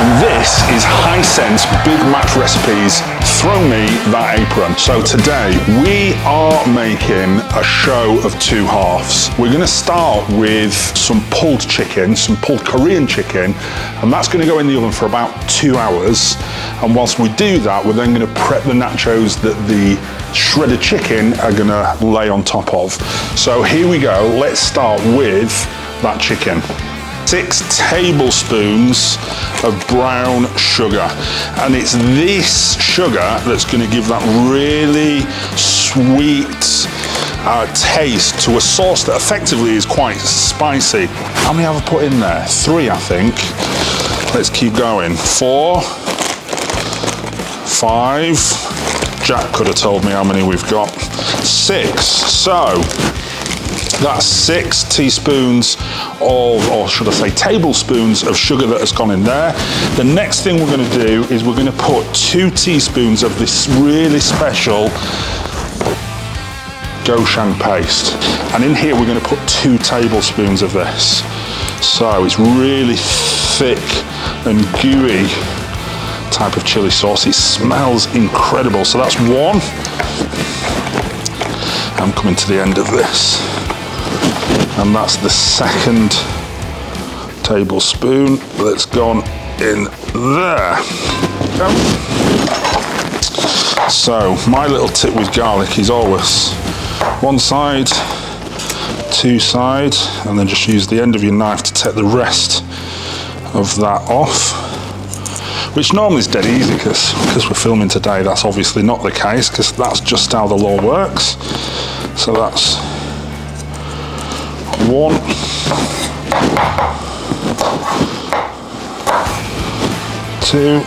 And this is Hisense Big Match Recipes. Throw me that apron. So today we are making a show of two halves. We're going to start with some pulled chicken, some pulled Korean chicken, and that's going to go in the oven for about 2 hours. And whilst we do that, we're then going to prep the nachos that the shredded chicken are going to lay on top of. So here we go. Let's start with that chicken. 6 tablespoons of brown sugar, and it's this sugar that's going to give that really sweet taste to a sauce that effectively is quite spicy. How many have I put in there? 3, I think. Let's keep going. 4, 5. Jack could have told me how many we've got. 6. So that's 6 teaspoons of, or should I say tablespoons of sugar that has gone in there. The next thing we're going to do is we're going to put 2 teaspoons of this really special gochujang paste. And in here we're going to put 2 tablespoons of this. So it's really thick and gooey type of chili sauce. It smells incredible. So that's 1. I'm coming to the end of this. And that's the 2nd tablespoon that's gone in there. So my little tip with garlic is always 1 side, 2 sides, and then just use the end of your knife to take the rest of that off, which normally is dead easy because we're filming today. That's obviously not the case because that's just how the law works. So that's 1, 2, 'You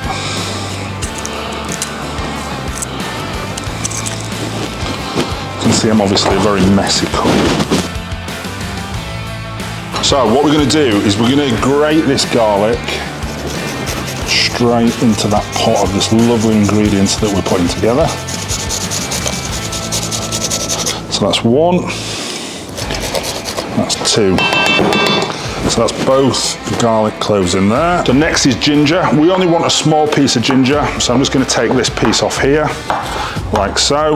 can see I'm obviously a very messy cook. So what we're going to do is we're going to grate this garlic straight into that pot of this lovely ingredients that we're putting together. So that's 1. That's 2. So that's both garlic cloves in there. The next is ginger. We only want a small piece of ginger, so I'm just going to take this piece off here, like so.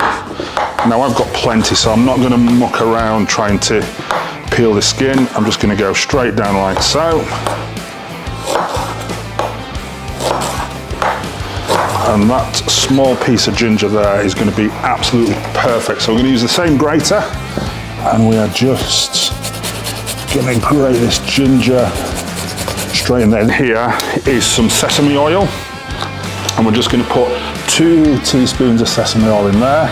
Now I've got plenty, so I'm not going to muck around trying to peel the skin. I'm just going to go straight down like so. And that small piece of ginger there is going to be absolutely perfect. So we're going to use the same grater, and we are just going to grate this ginger straight in there. And here is some sesame oil, and we're just going to put 2 teaspoons of sesame oil in there.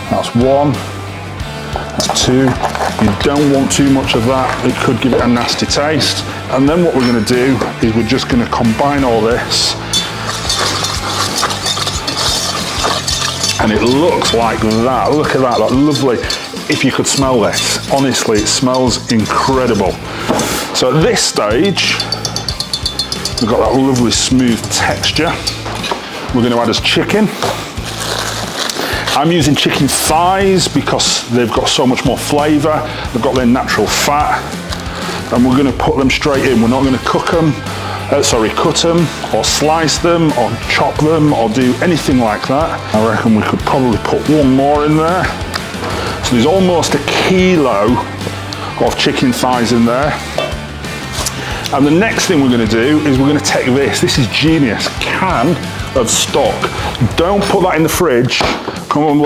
That's 1, that's 2. You don't want too much of that, it could give it a nasty taste. And then what we're going to do is we're just going to combine all this, and it looks like that. Look at that, that lovely. If you could smell this, honestly, it smells incredible. So at this stage, we've got that lovely smooth texture. We're going to add as chicken. I'm using chicken thighs because they've got so much more flavour. They've got their natural fat, and we're going to put them straight in. We're not going to cut them or slice them or chop them or do anything like that. I reckon we could probably put 1 more in there. So there's almost 1 kilo of chicken thighs in there. And the next thing we're going to do is we're going to take this is genius, can of stock. Don't put that in the fridge, come home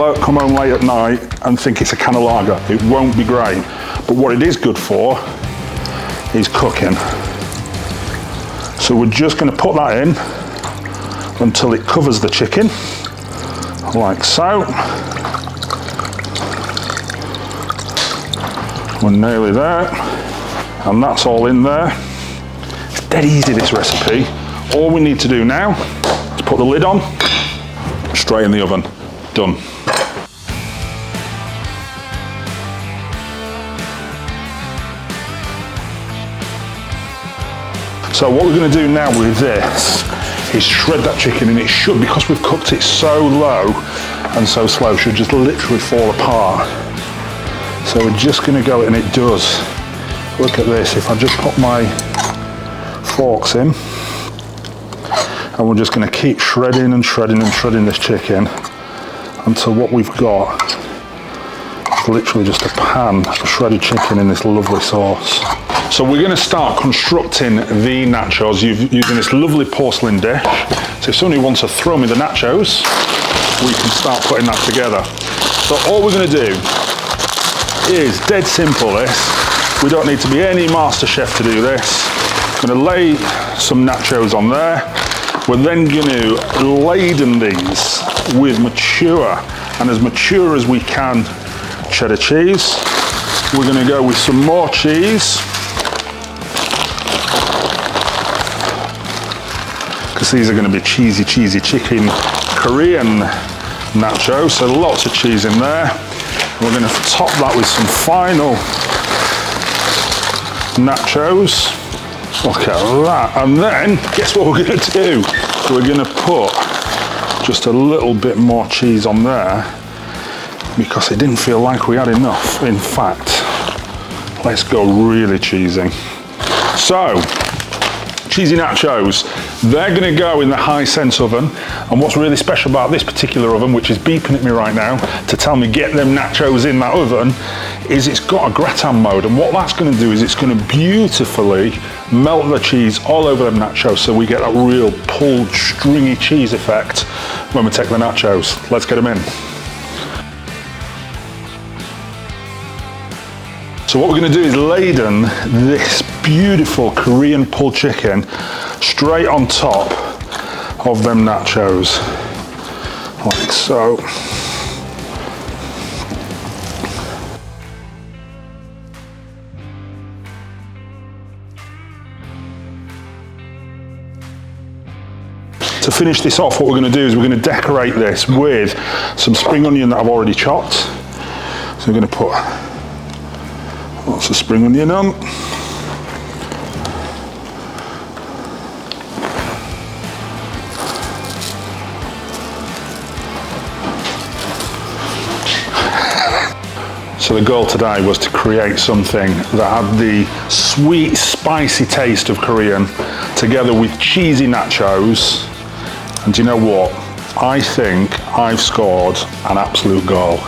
late at night and think it's a can of lager. It won't be great. But what it is good for is cooking. So we're just going to put that in until it covers the chicken, like so. We're nearly there, and that's all in there. It's dead easy, this recipe. All we need to do now is put the lid on, straight in the oven, done. So what we're going to do now with this is shred that chicken, and it should, because we've cooked it so low and so slow, should just literally fall apart. So we're just going to go, and it does. Look at this, if I just put my forks in, And we're just going to keep shredding and shredding and shredding this chicken until what we've got is literally just a pan of shredded chicken in this lovely sauce. So we're going to start constructing the nachos using this lovely porcelain dish. So if somebody wants to throw me the nachos, we can start putting that together. So all we're going to do is dead simple this. We don't need to be any master chef to do this. I'm going to lay some nachos on there. We're then going to laden these with mature, and as mature as we can, cheddar cheese. We're going to go with some more cheese, because these are going to be cheesy chicken Korean nachos, so lots of cheese in there. We're going to top that with some final nachos. Look at that. And then, guess what we're going to do? We're going to put just a little bit more cheese on there, because it didn't feel like we had enough. In fact, let's go really cheesy. So, cheesy nachos, they're going to go in the high sense oven, and what's really special about this particular oven, which is beeping at me right now to tell me get them nachos in that oven, is it's got a gratin mode, and what that's going to do is it's going to beautifully melt the cheese all over them nachos, so we get that real pulled stringy cheese effect when we take the nachos. Let's get them in. So what we're going to do is laden this beautiful Korean pulled chicken straight on top of them nachos, like so. To finish this off, what we're going to do is we're going to decorate this with some spring onion that I've already chopped. So we're going to put lots of spring onion on. So the goal today was to create something that had the sweet, spicy taste of Korean together with cheesy nachos. And do you know what? I think I've scored an absolute goal.